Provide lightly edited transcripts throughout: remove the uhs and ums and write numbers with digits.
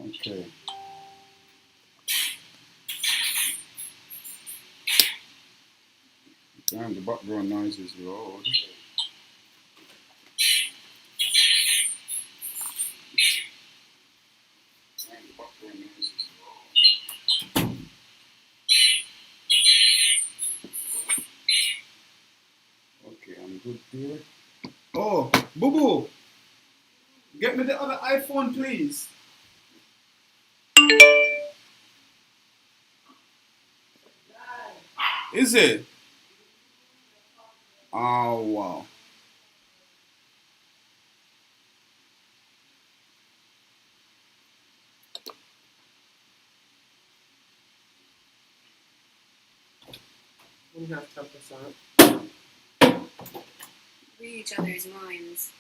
Okay. Damn, the background noise is loud. Okay, I'm good there. Oh, Boo Boo! Get me the other iPhone, please. Is it? Oh, wow. We have to help us out. Read each other's minds,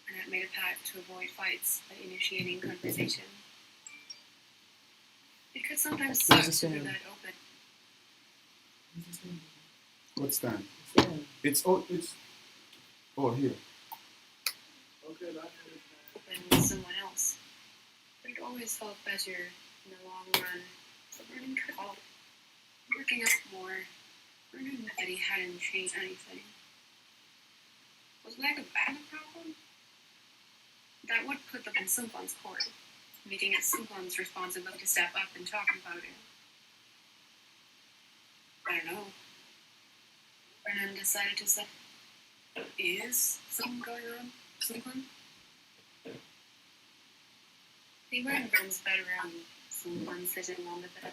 and have made a pact to avoid fights by initiating conversation. It could sometimes suck to be that open. What's that? Yeah. It's here. Okay, Open with someone else. But it always felt better in the long run. So Vernon could help. Working up more, Vernon knew that he hadn't changed anything. Was lack of that a problem? That would put them in someone's court, making it someone's responsibility to step up and talk about it. I don't know. Vernon decided to say, is something going on? Someone? They were in Vernon's bedroom, someone sitting on the bed.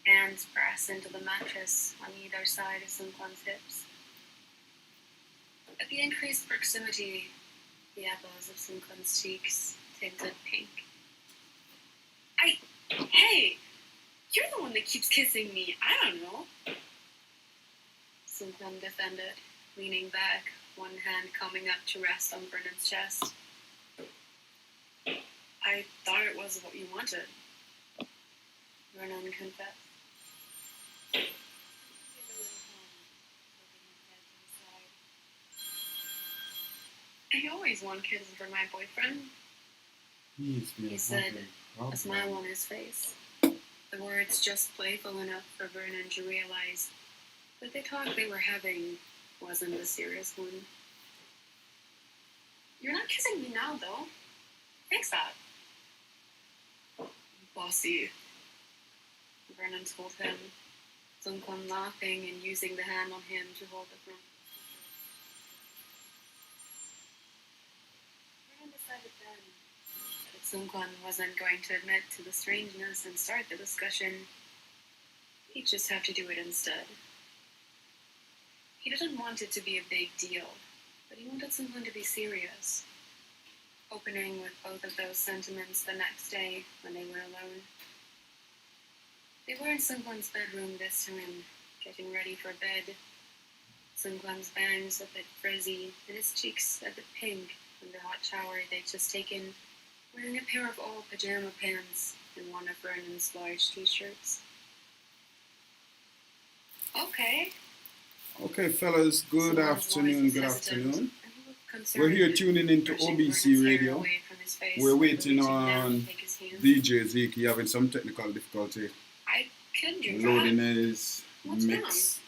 Hands pressed into the mattress on either side of someone's hips. At the increased proximity, the apples of someone's cheeks tinted pink. Hey! You're the one that keeps kissing me. I don't know. Someone defended, leaning back, one hand coming up to rest on Vernon's chest. I thought it was what you wanted. Vernon confessed. I always want kisses for my boyfriend, he said, a smile on his face. The words just playful enough for Vernon to realize that the talk they were having wasn't a serious one. You're not kissing me now, though. Fix that. Bossy, Vernon told him, someone laughing and using the hand on him to hold the front. Vernon decided then that if someone wasn't going to admit to the strangeness and start the discussion, he'd just have to do it instead. He didn't want it to be a big deal, but he wanted someone to be serious. Opening with both of those sentiments the next day when they were alone. They were in someone's bedroom this time, getting ready for bed. Someone's bangs a bit frizzy, and his cheeks a bit pink from the hot shower they'd just taken, wearing a pair of old pajama pants and one of Vernon's large t-shirts. Okay, fellas, good afternoon. We're here tuning into OBC Radio. We're waiting on DJ Zeke having some technical difficulty loading his mix.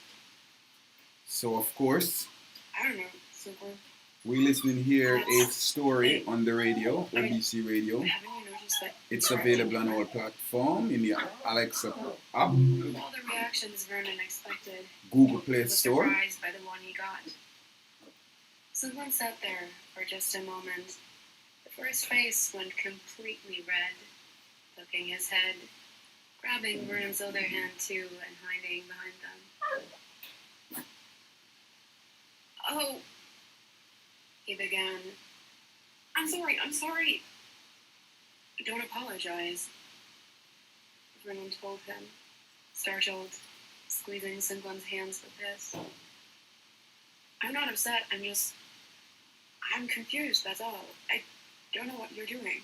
So, of course, I don't know. we're listening here a story on the radio, OBC Radio. It's available on our platform in the Alexa app, All the reactions Vernon expected. Google Play Store. Surprised by the one he got. Someone sat there for just a moment before his face went completely red, ducking his head, grabbing Vernon's other hand too, and hiding behind them. Oh, he began. I'm sorry. Don't apologize, Vernon told him, startled, squeezing someone's hands with his. I'm not upset, I'm confused, that's all. I don't know what you're doing.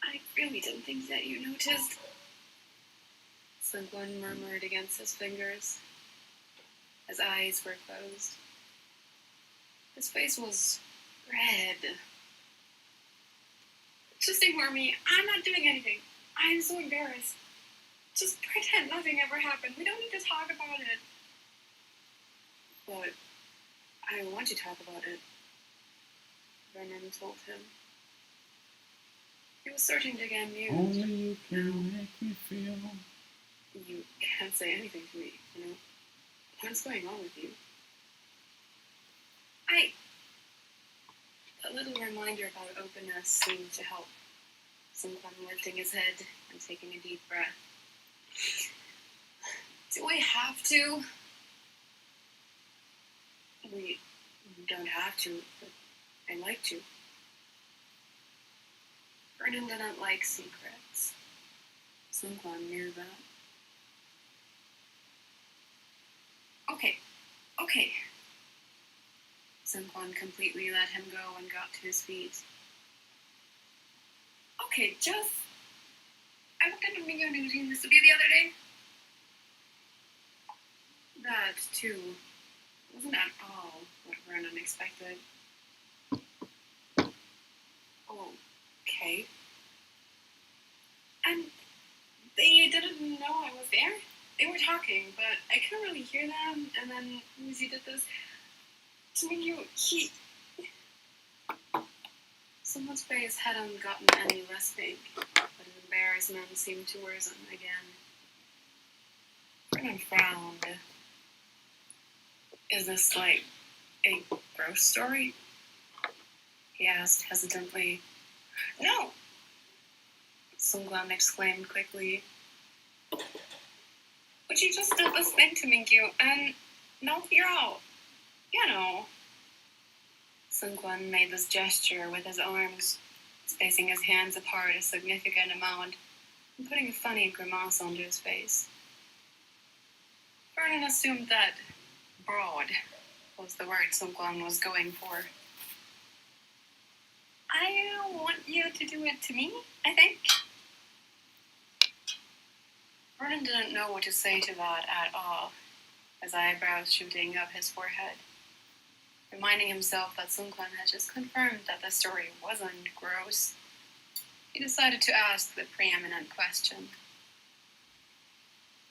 I really didn't think that you noticed. Someone murmured against his fingers. His eyes were closed. His face was red. Just ignore me. I'm not doing anything. I'm so embarrassed. Just pretend nothing ever happened. We don't need to talk about it. But I want to talk about it, Vernon told him. He was starting to get amused. Only you can make me feel. You can't say anything to me, you know? What's going on with you? A little reminder about openness seemed to help. Someone lifting his head and taking a deep breath. Do I have to? We don't have to, but I like to. Vernon didn't like secrets. Someone knew that. Okay. Someone completely let him go and got to his feet. Okay, I didn't mean you doing this with you the other day. That, too, wasn't at all what Vernon expected. Okay. And they didn't know I was there? They were talking, but I couldn't really hear them, and then Lucy did this to me. Someone's face hadn't gotten any less big, but his embarrassment seemed to worsen again. Vernon frowned. Is this like a gross story? He asked hesitantly. No! Sunglam exclaimed quickly. But you just did this thing to Mingyu, and now you're out. You know. Sunglam made this gesture with his arms, spacing his hands apart a significant amount, and putting a funny grimace onto his face. Vernon assumed that broad was the word Sunglam was going for. I want you to do it to me, I think. Vernon didn't know what to say to that at all, his eyebrows shooting up his forehead. Reminding himself that Sungkwan had just confirmed that the story wasn't gross, he decided to ask the preeminent question.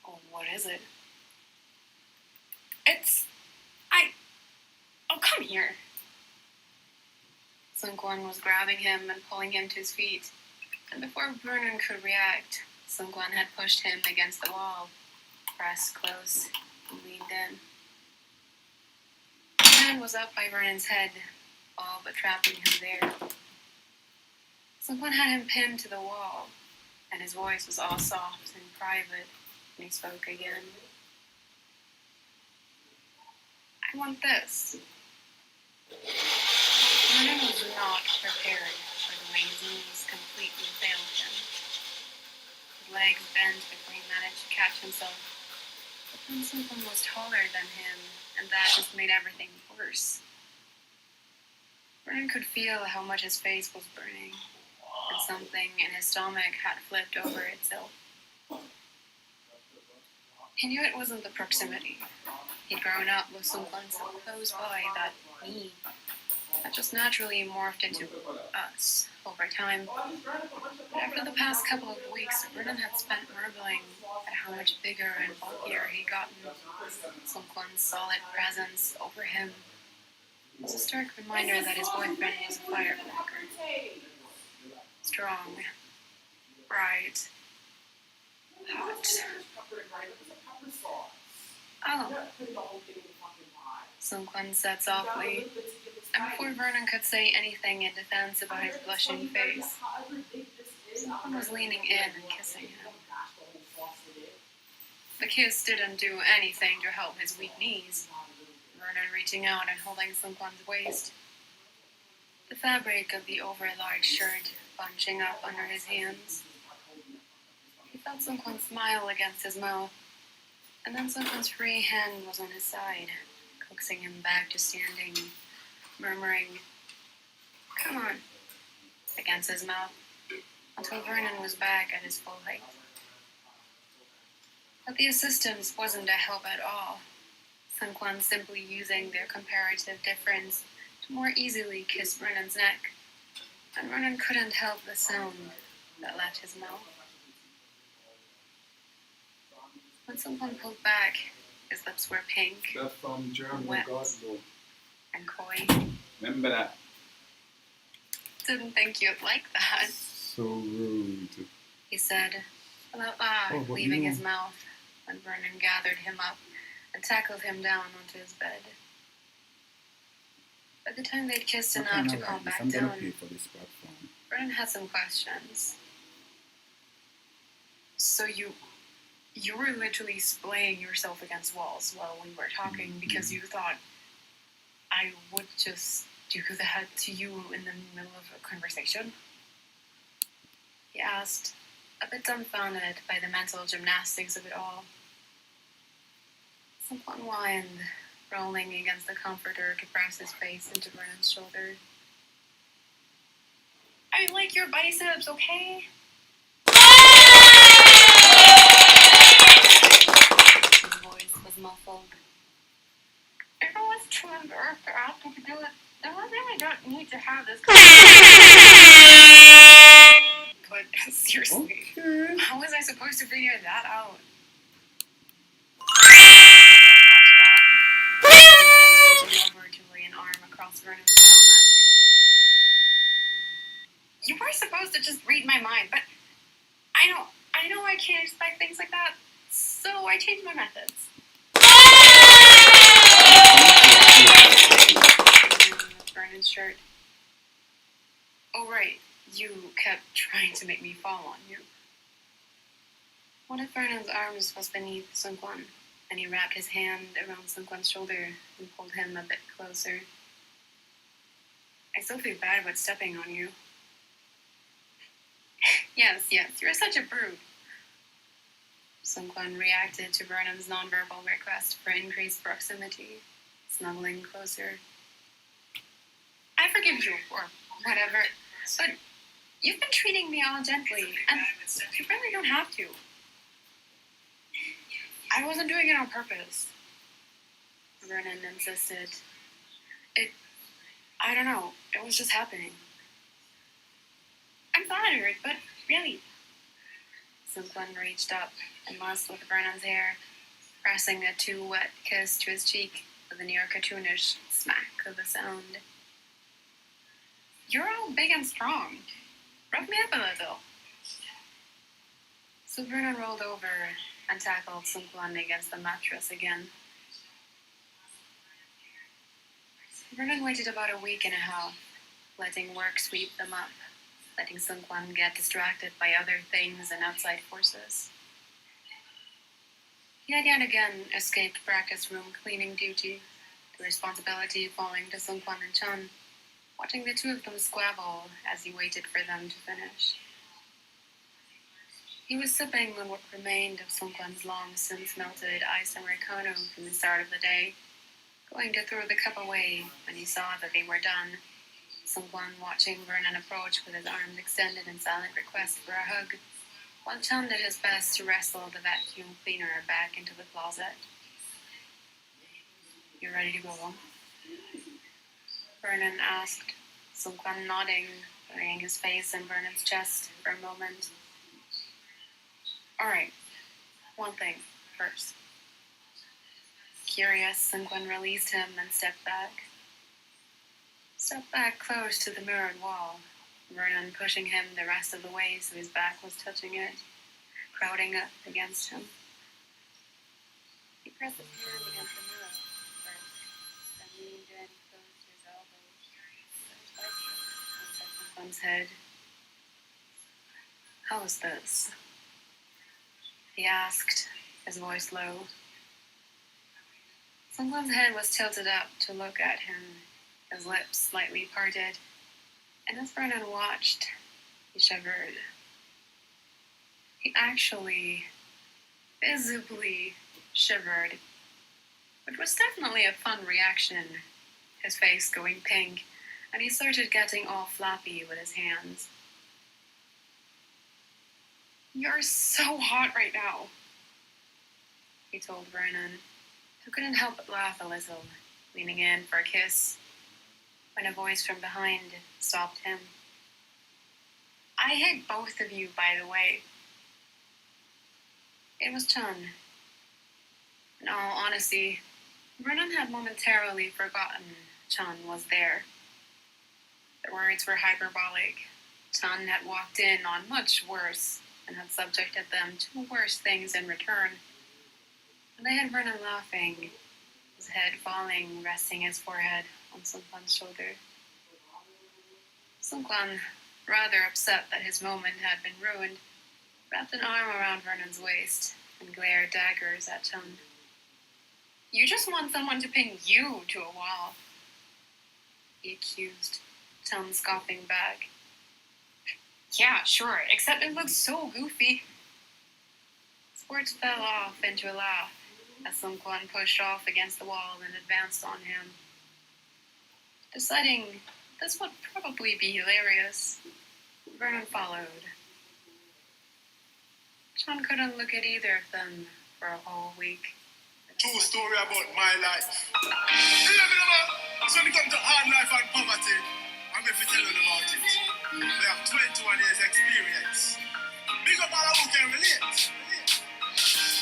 Oh, what is it? Oh, come here. Sungkwan was grabbing him and pulling him to his feet, and before Vernon could react, Sungkwan had pushed him against the wall, pressed close, and leaned in. His hand was up by Vernon's head, all but trapping him there. Sungkwan had him pinned to the wall, and his voice was all soft and private when he spoke again. I want this. Vernon was not prepared for the way his knees completely failed him. His legs bent before he managed to catch himself. But then someone was taller than him, and that just made everything worse. Vernon could feel how much his face was burning, and something in his stomach had flipped over itself. He knew it wasn't the proximity. He'd grown up with someone so close by that he had just naturally morphed into us over time. But after the past couple of weeks, Vernon had spent marveling at how much bigger and bulkier he'd gotten. Someone's solid presence over him was a stark reminder that his boyfriend was a firecracker. Strong, bright, hot. Oh, Sungkwan said softly, and before Vernon could say anything in defense about his blushing face, Sungkwan was leaning in and kissing him. The kiss didn't do anything to help his weak knees, Vernon reaching out and holding Sungkwan's waist. The fabric of the over-large shirt bunching up under his hands. He felt Sungkwan smile against his mouth, and then Sungkwan's free hand was on his side, coaxing him back to standing, murmuring, "Come on," against his mouth, until Vernon was back at his full height. But the assistance wasn't a help at all. Sun simply using their comparative difference to more easily kiss Vernon's neck, and Vernon couldn't help the sound that left his mouth. When Sun pulled back, his lips were pink, That's from German wet, Godbow. and coy. Remember that? Didn't think you'd like that, So rude. he said, without but leaving you- his mouth, when Vernon gathered him up and tackled him down onto his bed. By the time they'd kissed I'm enough kinda to like calm this. back I'm gonna down, pay for this platform. Vernon had some questions. So you were literally splaying yourself against walls while we were talking because you thought I would just do that to you in the middle of a conversation? He asked, a bit dumbfounded by the mental gymnastics of it all. Someone whined, rolling against the comforter to press his face into Vernon's shoulder. I like your biceps, okay? His voice was muffled. If I was too embarrassed to ask you to do it, then I really don't need to have this conversation. But seriously, Okay. how was I supposed to figure that out? Reaching over to lay an arm across Vernon's helmet. You were supposed to just read my mind, but I know I can't expect things like that, so I changed my methods. Vernon's shirt. Oh right, you kept trying to make me fall on you. One of Vernon's arms was beneath Sunquan, and he wrapped his hand around Sunquan's shoulder and pulled him a bit closer. I still feel bad about stepping on you. Yes, you're such a brute. Sunquan reacted to Vernon's nonverbal request for increased proximity, snuggling closer. I forgive you, or whatever, but you've been treating me all gently, and you really don't have to. I wasn't doing it on purpose, Vernon insisted. I don't know, it was just happening. I'm flattered, but really. Sunquan reached up and muzzled with Vernon's hair, pressing a too wet kiss to his cheek with a near cartoonish smack of a sound. You're all big and strong. Rub me up a little. So Vernon rolled over and tackled Sunquan against the mattress again. Vernon waited about a week and a half, letting work sweep them up, letting Sunquan get distracted by other things and outside forces. He had yet again escaped practice room cleaning duty, the responsibility falling to Sunquan and Chun, watching the two of them squabble as he waited for them to finish. He was sipping on what remained of Sunquan's long-since-melted iced Americano from the start of the day, going to throw the cup away when he saw that they were done, Sunquan watching Vernon approach with his arms extended in silent request for a hug, while Chun did his best to wrestle the vacuum cleaner back into the closet. You ready to go home? Vernon asked, Sunquan nodding, laying his face in Vernon's chest for a moment. Alright, one thing first. Curious, Sunquan released him and stepped back. Stepped back close to the mirrored wall, Vernon pushing him the rest of the way so his back was touching it, crowding up against him. He pressed his hand against the mirror first, then leaned in close to his elbow, on Sunquan's head. How is this? He asked, his voice low. Sunquan's head was tilted up to look at him, his lips slightly parted, and as Vernon watched, he shivered. He actually, visibly shivered, which was definitely a fun reaction, his face going pink, and he started getting all flappy with his hands. You're so hot right now, he told Vernon, who couldn't help but laugh a little, leaning in for a kiss, when a voice from behind stopped him. "I hate both of you, by the way." It was Chun. In all honesty, Vernon had momentarily forgotten Chun was there. The words were hyperbolic. Chun had walked in on much worse and had subjected them to worse things in return. And they had Vernon laughing, his head falling, resting his forehead on Sungkwan's shoulder. Sungkwan, rather upset that his moment had been ruined, wrapped an arm around Vernon's waist and glared daggers at Chun. "You just want someone to pin you to a wall," he accused, Chun scoffing back. "Yeah, sure, except it looks so goofy." His words fell off into a laugh as Sungkwan pushed off against the wall and advanced on him. Deciding this would probably be hilarious, Vernon followed. Chun couldn't look at either of them for a whole week. True story about my life. So when it comes to hard life and poverty, I'm going to tell you about it. We have 21 years experience. Big up all who can relate.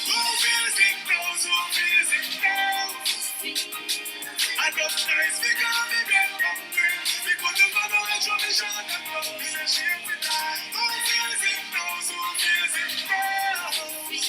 Who feels it knows, who feels it knows. And those nights because we get hungry. Because the mother will show me short and close. And she will die. Who feels it knows, who feels it knows.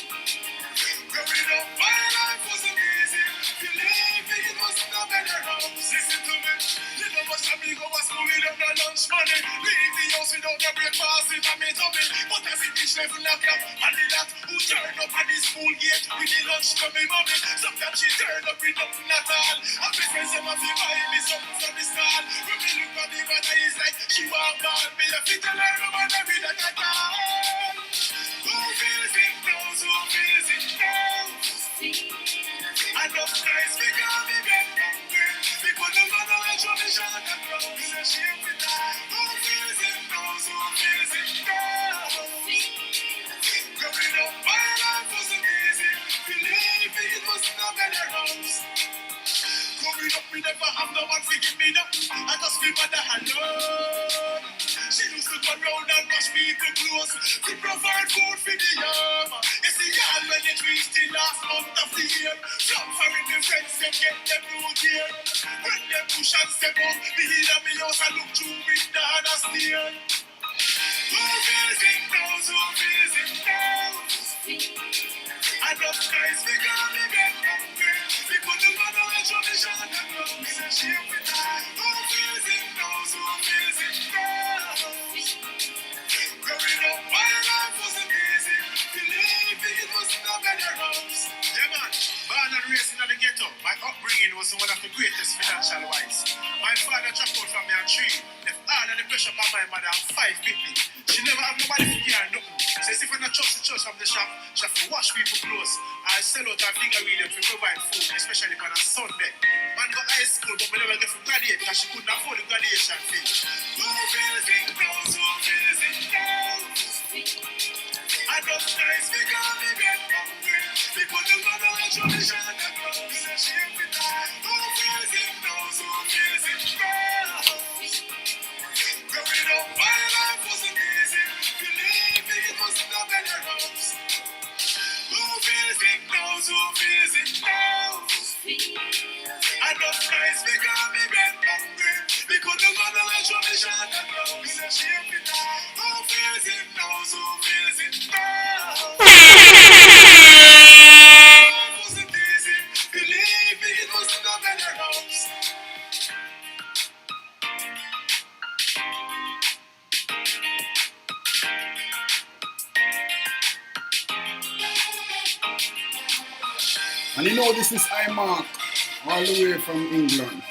Growing up, my life wasn't easy. Believe me, it was no better house. Listen to me. Little much amigo was school without no lunch money. Leave the house without no breakfast in my tummy. But as it is level knock up, and the that who turned up at the school gate with the lunch to me mommy. Sometimes she turned up with nothing at all. And my friends them have to buy me something from the stall. When me look at the mother, it's like she want ball. Me have to tell her no matter me that I can. Who feels it knows, who feels it knows. And those nights because we get hungry. Because the mother will show me short and close. And she will die. Who feels it knows, who feels it knows. Growing up, my life wasn't easy. Believe me, it was no better house. Growing up, we never have no one to give me nothing. I just feel mother alone. She used to go round and wash people clothes to provide food for the young. You see, y'all, when it reached the last month of the year, some foreign friends, them get them new gear. When them push and step up, the heat of me house, I look through window and I steer. Who feels it knows, who feels it knows. And those guys because we get hungry. Because the mother will show me short and close. And she will die. Who feels it knows, who feels it knows. Growing up, my life wasn't easy. Believe me, it was no better house. Yeah, man. Born and raised in the ghetto. My upbringing was one of the greatest financial wise. My father dropped out from me at 3. Left all of the pressure on my mother and 5 people. She never had nobody to care nothing. Says if when I trust the church from the shop, she have to wash people clothes. I sell out her finger with them to provide food, especially on a Sunday. Man go high school, but we never get to graduate because she couldn't afford the graduation fee. Who feels it knows, who feels it knows. And those nights because we get hungry. Because the mother will show me short and close. And she will die. Who feels it knows, who feels it knows. Growing up, my life wasn't easy. Believe me, it was no better house. Who feels it knows, who feels it knows. And those nights because we get hungry. Because the mother will show me short and close. And she will die. Who feels it knows, who feels it knows. It wasn't easy. Believe me, it was no better house. And you know this is iMark, all the way from England.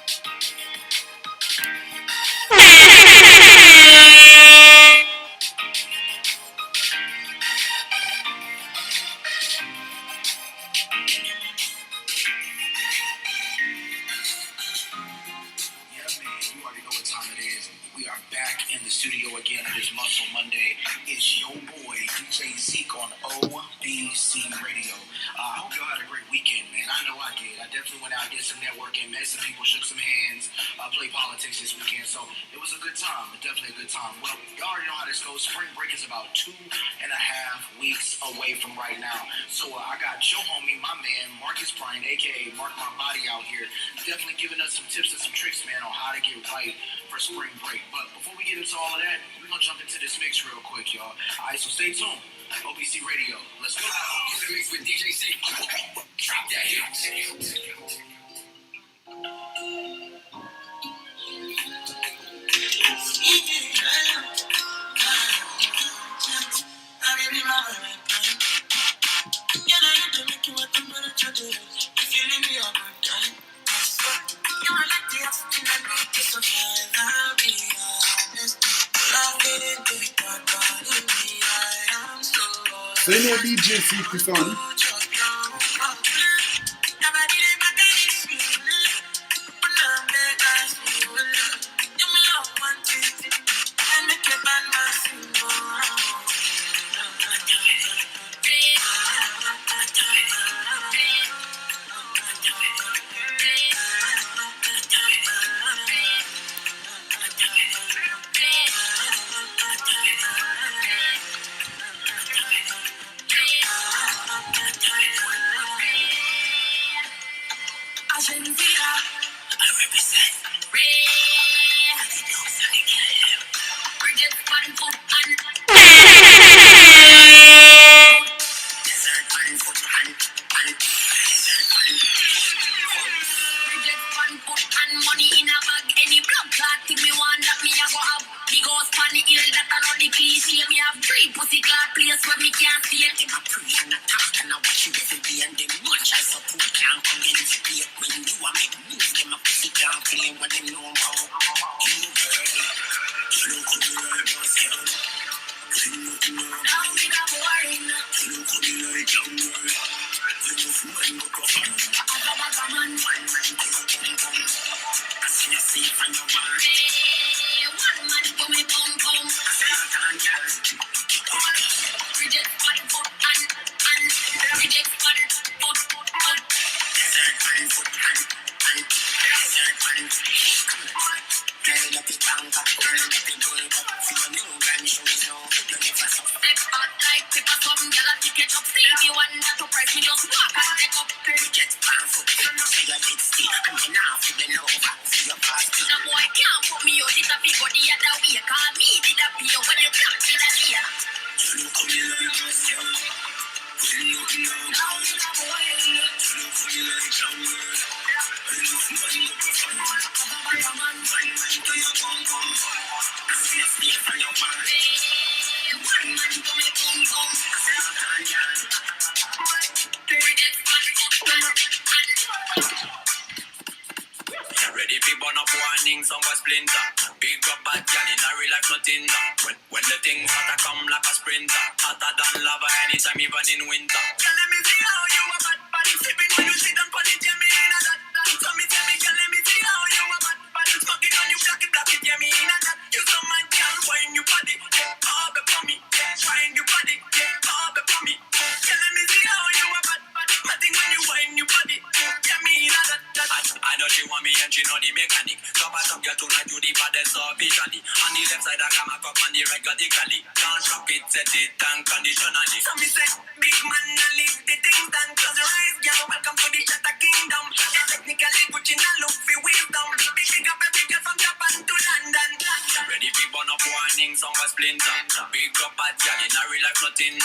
Studio again. It is Muscle Monday. It's your boy DJ Zeke on OBC Radio. I hope y'all had a great weekend, man. I I know I did. I definitely went out, did some networking, met some people, shook some hands, played politics this weekend. So it was a good time, definitely a good time. Well, you already know how this goes. Spring break is about 2.5 weeks away from right now. So I got your homie, my man, Marcus Bryan, a.k.a. Mark My Body out here, definitely giving us some tips and some tricks, man, on how to get right for spring break. But before we get into all of that, we're going to jump into this mix real quick, y'all. All right, so stay tuned. OBC Radio. Let's go. In the mix with DJ C. Drop that hit. So you know DJ Secret son? Ready for burn up warning, some was splinter. Big up bad gal in a real life nothing. When the things hotter come like a sprinter. Hotter than lava anytime even in winter. Girl, let me see how you a bad body sipping when you sit down on it, yeah, me in a that. So me tell me, girl, let me see how you a bad body smoking on you, block it, yeah, me in a that. You so mad, girl, wine your body, yeah, all before me, yeah, wine your body, yeah, all before me. Girl, let me see how you a bad body, nothing when you wine your body, yeah, me in a that. I know she want me and she know the mechanic. Top a top girl tonight you the baddest officially. On the left side I got my cup on the right radically. Can't shock it, set it unconditionally. So me say, big man, I leave the thing done. Close your eyes, girl, welcome to the Shatter Kingdom. Yeah, technically Gucci now look for wisdom. Big up every girl from Japan to London. Ready for burn up warning, some was splinter. Big up bad girl in a real life nothing.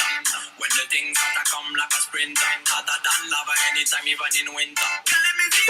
When the things hotter come like a sprinter. Hotter than lava anytime even in winter. Girl, let me see.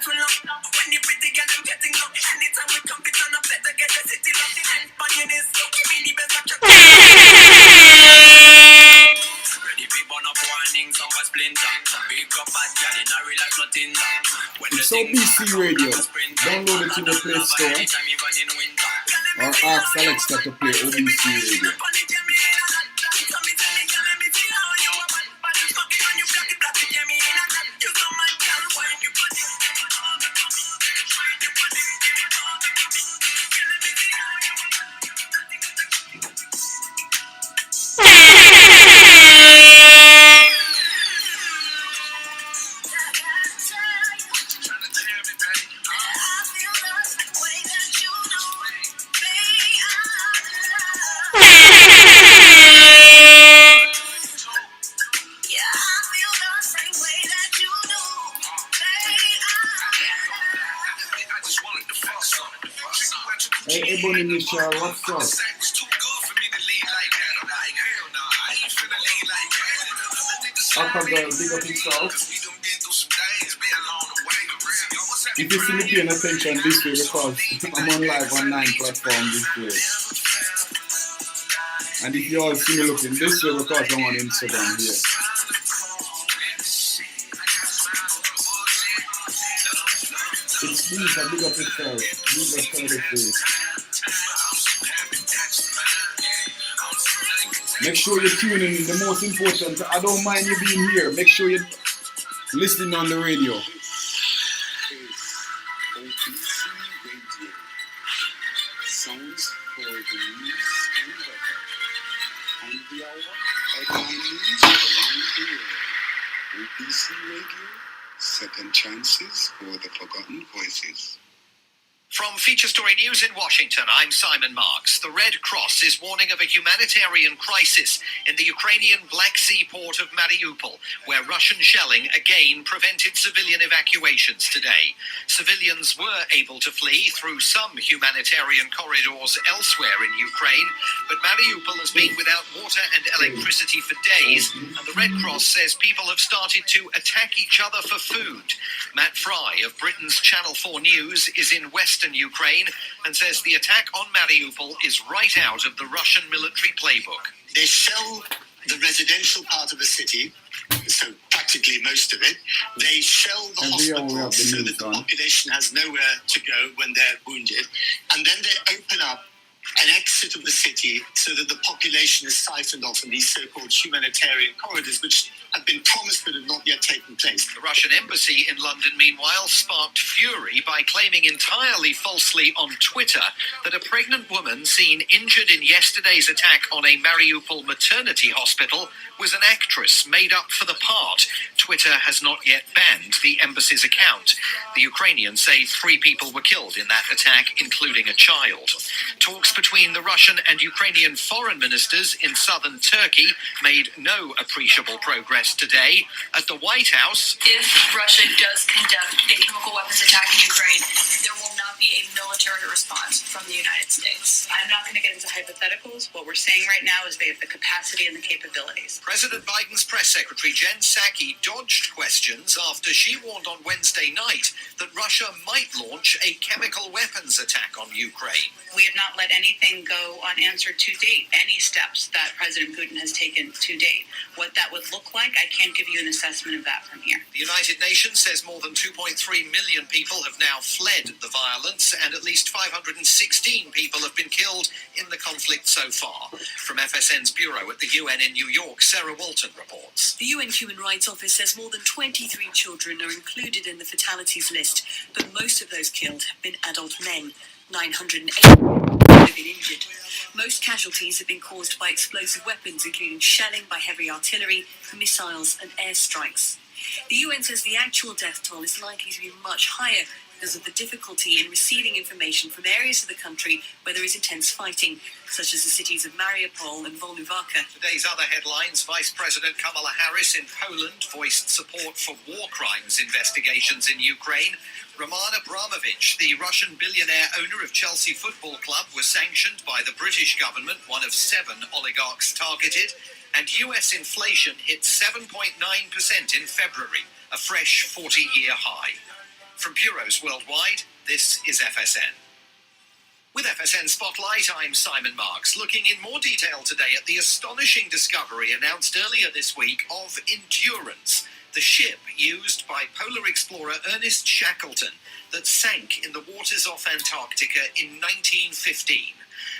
When you pretty girl, I'm getting up. Anytime we come, it's on a better get the city love. The end on your knees, give me the best of your ready for burn up warning, some was splinter. Big up bad girl in a real life nothing. When the OBC Radio. Download it in the Play Store or ask Alexa to play OBC Radio. Hey, Ebony Michelle, what's up? Aqua Girl, big up yourself. If you see me paying attention this way, because I'm on live on 9 platforms this way. And if you all see me looking this way, because I'm on Instagram here. It's Lisa, big up yourself. Lisa, face. Make sure you're tuning in. The most important, I don't mind you being here. Make sure you're listening on the radio. OBC Radio. Sounds for the news and weather. On the hour, headline news around the world. OBC Radio, second chances for the forgotten voices. From Feature Story News in Washington, I'm Simon Marks. The Red Cross is warning of a humanitarian crisis in the Ukrainian Black Sea port of Mariupol, where Russian shelling again prevented civilian evacuations today. Civilians were able to flee through some humanitarian corridors elsewhere in Ukraine, but Mariupol has been without water and electricity for days, and the Red Cross says people have started to attack each other for food. Matt Fry of Britain's Channel 4 News is in Western Ukraine and says the attack on Mariupol is right out of the Russian military playbook. They shell the residential part of the city, so practically most of it. They shell the hospitals so that the population has nowhere to go when they're wounded. And then they open up an exit of the city so that the population is siphoned off in these so-called humanitarian corridors, which have been promised but have not yet taken place. The Russian embassy in London, meanwhile, sparked fury by claiming entirely falsely on Twitter that a pregnant woman seen injured in yesterday's attack on a Mariupol maternity hospital was an actress made up for the part. Twitter has not yet banned the embassy's account. The Ukrainians say 3 people were killed in that attack, including a child. Talks between the Russian and Ukrainian foreign ministers in southern Turkey made no appreciable progress today. At the White House, if Russia does conduct a chemical weapons attack in Ukraine, there will not be a military response from the United States. I'm not going to get into hypotheticals. What we're saying right now is they have the capacity and the capabilities. President Biden's press secretary Jen Psaki dodged questions after she warned on Wednesday night that Russia might launch a chemical weapons attack on Ukraine. We have not let anything go unanswered to date, any steps that President Putin has taken to date. What that would look like, I can't give you an assessment of that from here. The United Nations says more than 2.3 million people have now fled the violence, and at least 516 people have been killed in the conflict so far. From FSN's bureau at the UN in New York, Sarah Walton reports. The UN Human Rights Office says more than 23 children are included in the fatalities list, but most of those killed have been adult men. 908 have been injured. Most casualties have been caused by explosive weapons, including shelling by heavy artillery, missiles and airstrikes. The UN says the actual death toll is likely to be much higher because of the difficulty in receiving information from areas of the country where there is intense fighting, such as the cities of Mariupol and Volnovakha. Today's other headlines: Vice President Kamala Harris in Poland voiced support for war crimes investigations in Ukraine. Roman Abramovich, the Russian billionaire owner of Chelsea Football Club, was sanctioned by the British government, one of 7 oligarchs targeted. And US inflation hit 7.9% in February, a fresh 40-year high. From bureaus worldwide, this is FSN. With FSN Spotlight, I'm Simon Marks, looking in more detail today at the astonishing discovery announced earlier this week of Endurance, the ship used by polar explorer Ernest Shackleton that sank in the waters off Antarctica in 1915.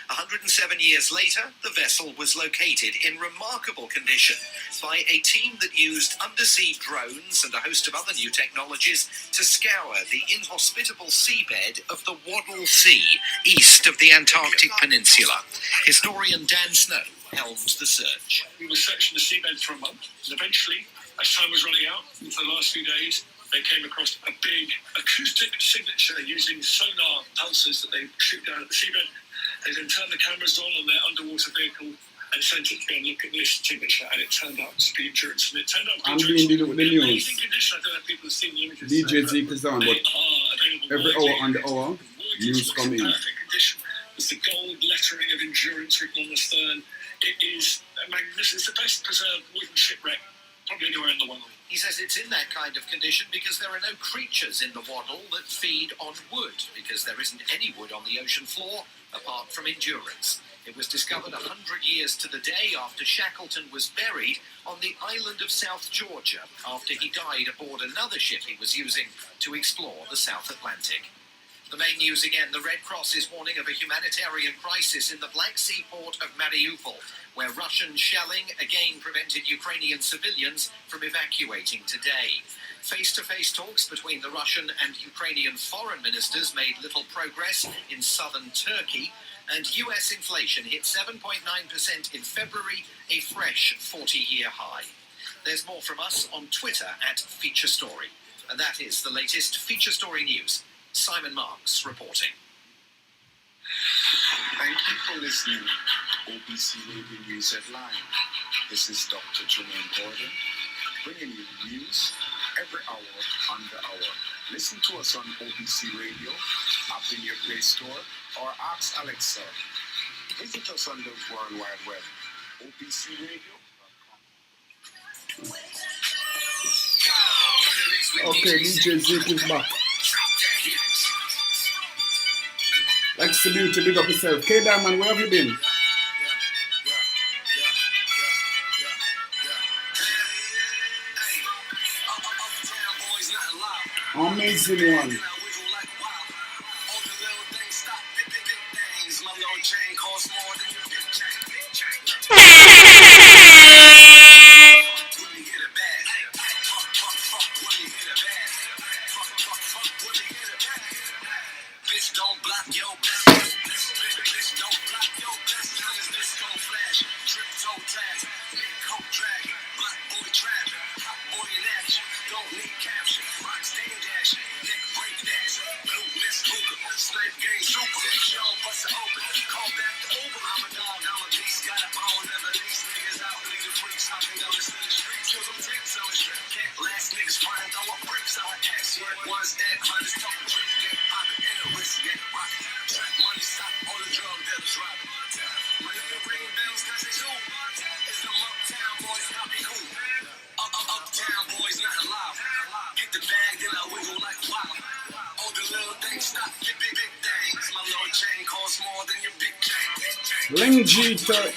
107 years later, the vessel was located in remarkable condition by a team that used undersea drones and a host of other new technologies to scour the inhospitable seabed of the Weddell Sea, east of the Antarctic Peninsula. Historian Dan Snow helmed the search. We were searching the seabed for a month, and eventually, as time was running out, for the last few days, they came across a big acoustic signature using sonar pulses that they shoot down at the seabed. They then turned the cameras on their underwater vehicle and sent it to go and look at this signature, and it turned out to be Endurance. And it turned out to be I'm doing the news. amazing condition. I don't know if people have seen the images. DJ Zeke is on, but every hour on the hour, news come in. Perfect condition. There's the gold lettering of Endurance written on the stern. It is magnificent. It's the best preserved wooden shipwreck probably anywhere in the world. He says it's in that kind of condition because there are no creatures in the Weddell that feed on wood, because there isn't any wood on the ocean floor apart from Endurance. It was discovered 100 years to the day after Shackleton was buried on the island of South Georgia after he died aboard another ship he was using to explore the South Atlantic. The main news again, the Red Cross is warning of a humanitarian crisis in the Black Sea port of Mariupol, where Russian shelling again prevented Ukrainian civilians from evacuating today. Face-to-face talks between the Russian and Ukrainian foreign ministers made little progress in southern Turkey, and US inflation hit 7.9% in February, a fresh 40-year high. There's more from us on Twitter at Feature Story. And that is the latest Feature Story news. Simon Marks reporting. Thank you for listening. OBC Radio News at Live. This is Dr. Jermaine Gordon, bringing you news every hour on the hour. Listen to us on OBC Radio, up in your Play Store, or ask Alexa. Visit us on the World Wide Web. OBC Radio. Okay, DJ Zeke is back. Lex the Beauty, big up yourself. K-Diamond, where have you been? Amazing one.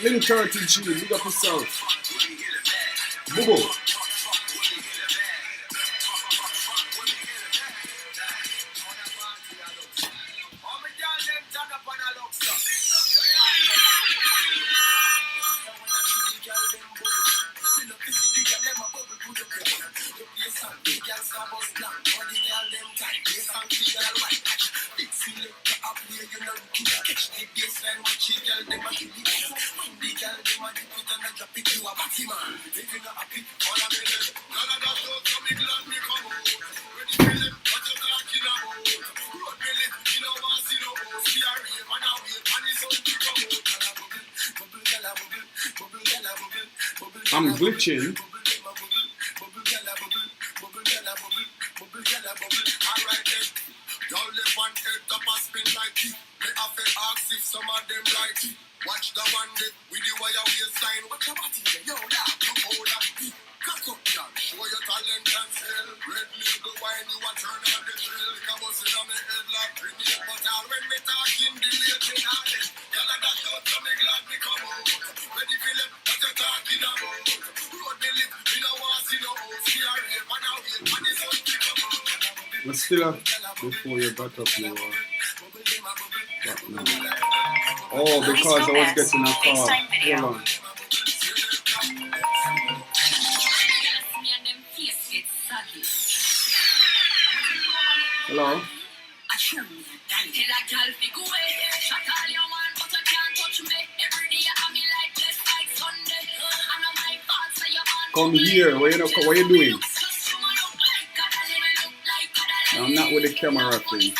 Link 30G, big up yourself. Boo-boo. I'm glitching. Watch the one day with the wire waistline. Watch your body, yo, yeah, come hold that beat. Cock up, y'all. Show your talent and skill. Red label wine, you a turn on the drill. Come on, sit on my head like grenade. But all when me talking, delay to knowledge. Y'all are that out, so me glad me come out. Ready, Philip, what you talking about? Road me live, me no want see no house. See a rave, But still, before you got up, you were. Oh, because I was getting a call. Hold on. Hello? Come here. What you doing? No, I'm not with the camera thing.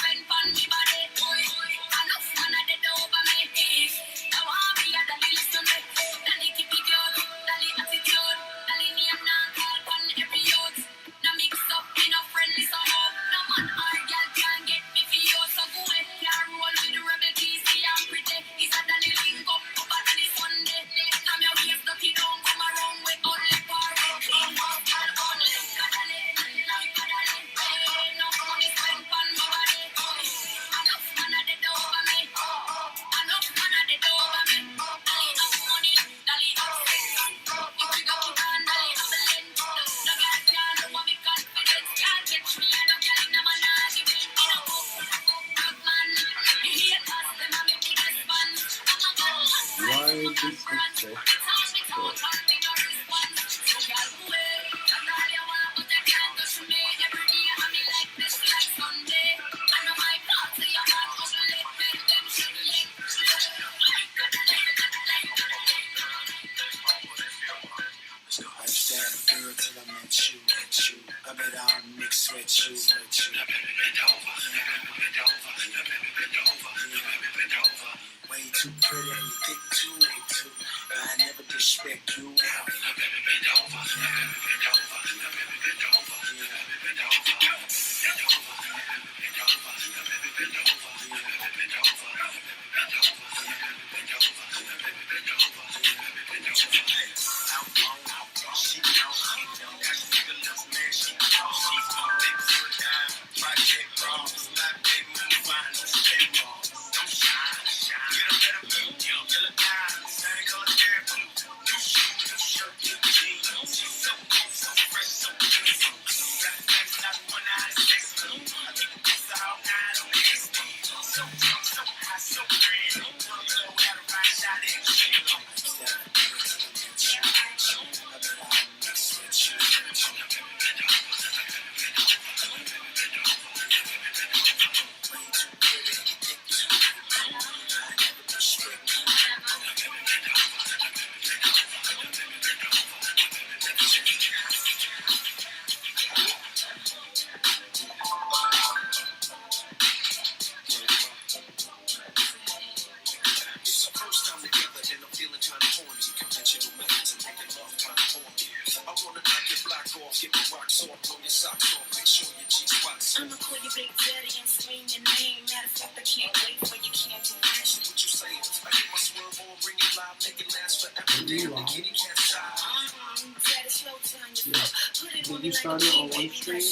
Did you start it on one stream?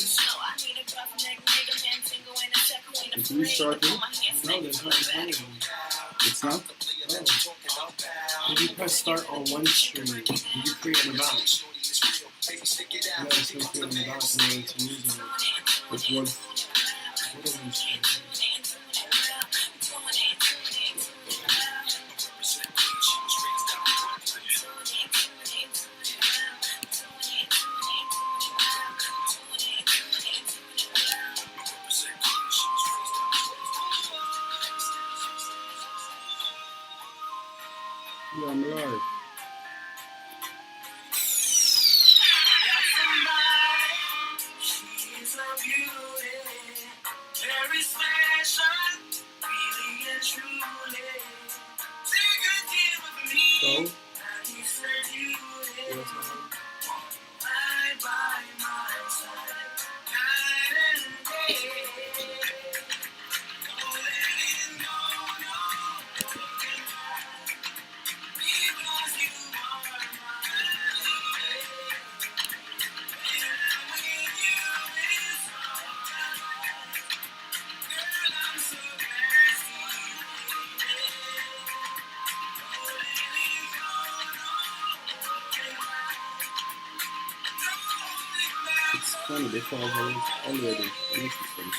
Did you start it? No, there's nothing. It's not? Oh. Did you press start on one stream? Did you create an account? Yeah, it's still creating an account to use it. Which one? Whatever you stream. Yeah, I'm live. She's a beauty, very special. It's funny, they fall already. This is something.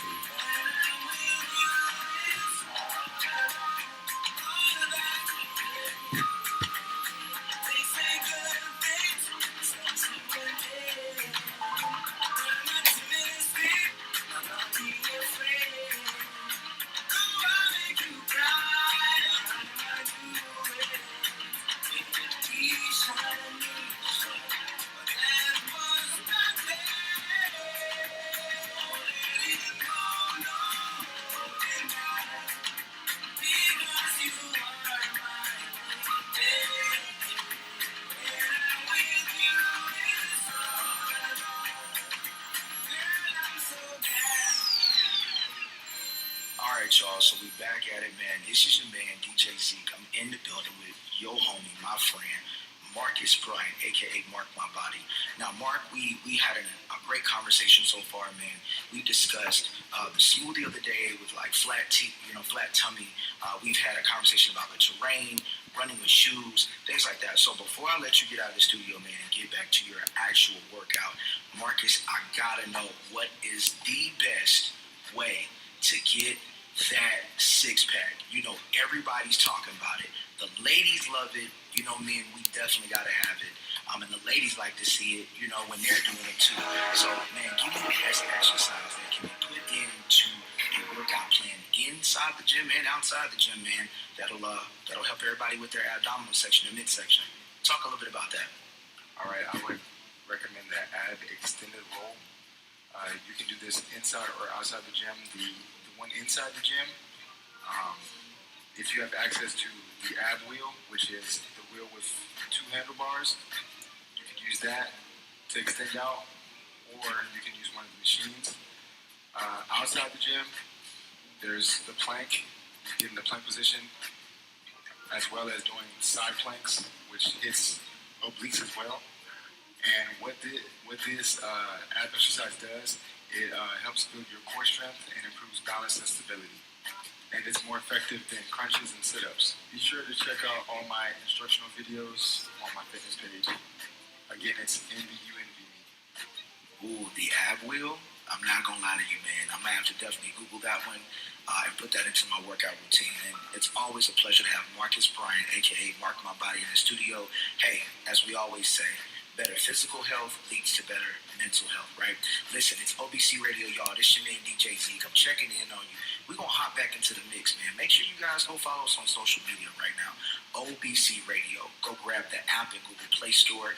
Alright, y'all, so we back at it, man. This is your man, DJ Zeke. I'm in the building with your homie, my friend, Marcus Bryant, a.k.a. Mark My Body. Now, Mark, we had a great conversation so far, man. We discussed the smoothie of the day with, like, flat tummy. We've had a conversation about the terrain, running with shoes, things like that. So before I let you get out of the studio, man, and get back to your actual workout, Marcus, I gotta know, what is the best way to get that six-pack? You know, everybody's talking about it. The ladies love it. You know, men, we definitely got to have it. And the ladies like to see it, you know, when they're doing it too. So, man, give me the best exercise that can be put into a workout plan inside the gym and outside the gym, man. That'll help everybody with their abdominal section and midsection. Talk a little bit about that. All right, I would recommend the ab extended roll. You can do this inside or outside the gym. The one inside the gym, if you have access to the ab wheel, which is the wheel with two handlebars, you can use that to extend out, or you can use one of the machines. Outside the gym, there's the plank. You get in the plank position, as well as doing side planks, which hits obliques as well. And what this ab exercise does, it helps build your core strength and improves balance and stability. And it's more effective than crunches and sit-ups. Be sure to check out all my instructional videos on my fitness page. Again, it's NBUNVME. Ooh, the ab wheel? I'm not going to lie to you, man. I might have to definitely Google that one and put that into my workout routine. And it's always a pleasure to have Marcus Bryant, a.k.a. Mark My Body, in the studio. Hey, as we always say, better physical health leads to better mental health, right? Listen, it's OBC Radio, y'all. This your man, DJ Zeke. I'm checking in on you. We're going to hop back into the mix, man. Make sure you guys go follow us on social media right now. OBC Radio. Go grab the app in Google Play Store.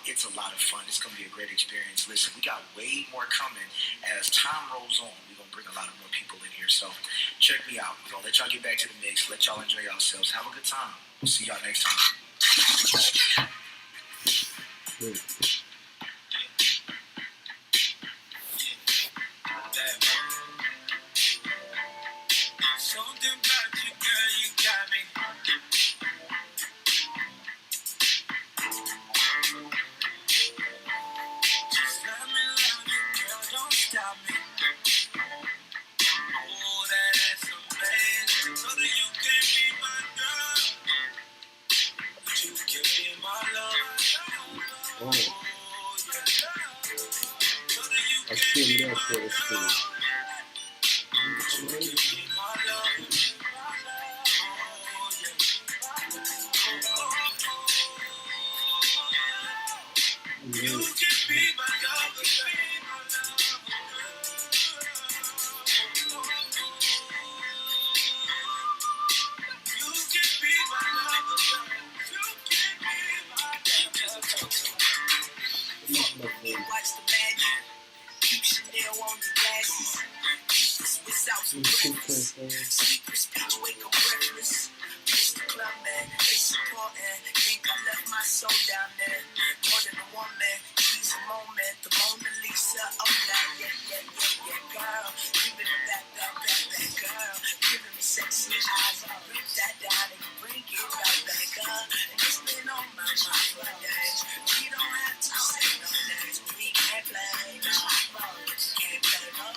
It's a lot of fun. It's going to be a great experience. Listen, we got way more coming as time rolls on. We're going to bring a lot of more people in here. So check me out. We're going to let y'all get back to the mix. Let y'all enjoy yourselves. Have a good time. We'll see y'all next time. Something about you, girl, you got me. Just let me love you, girl, don't stop me. Oh, that ass amazing. So that you can be my girl. You can be my love. Oh. I came there for the school. Watch the magic. Keep Chanel on the glasses. Swiss out some breakfast. Secret speech, wake up breakfast. Mr. Club man, it's important. Think I left my soul down there. More than a woman, she's a moment. The Mona Lisa, oh yeah, girl. Give it a back, girl. Giving me sexy eyes. I rip that down and bring it right back up. And it's been on my mind for days. We don't have to say no names. We can't play no roles. Can't play no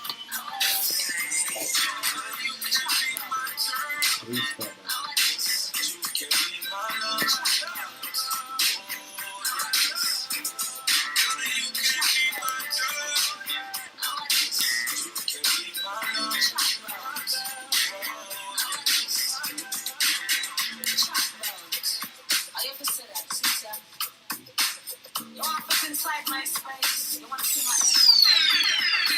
Don't want to inside my space. You want to see my eggs on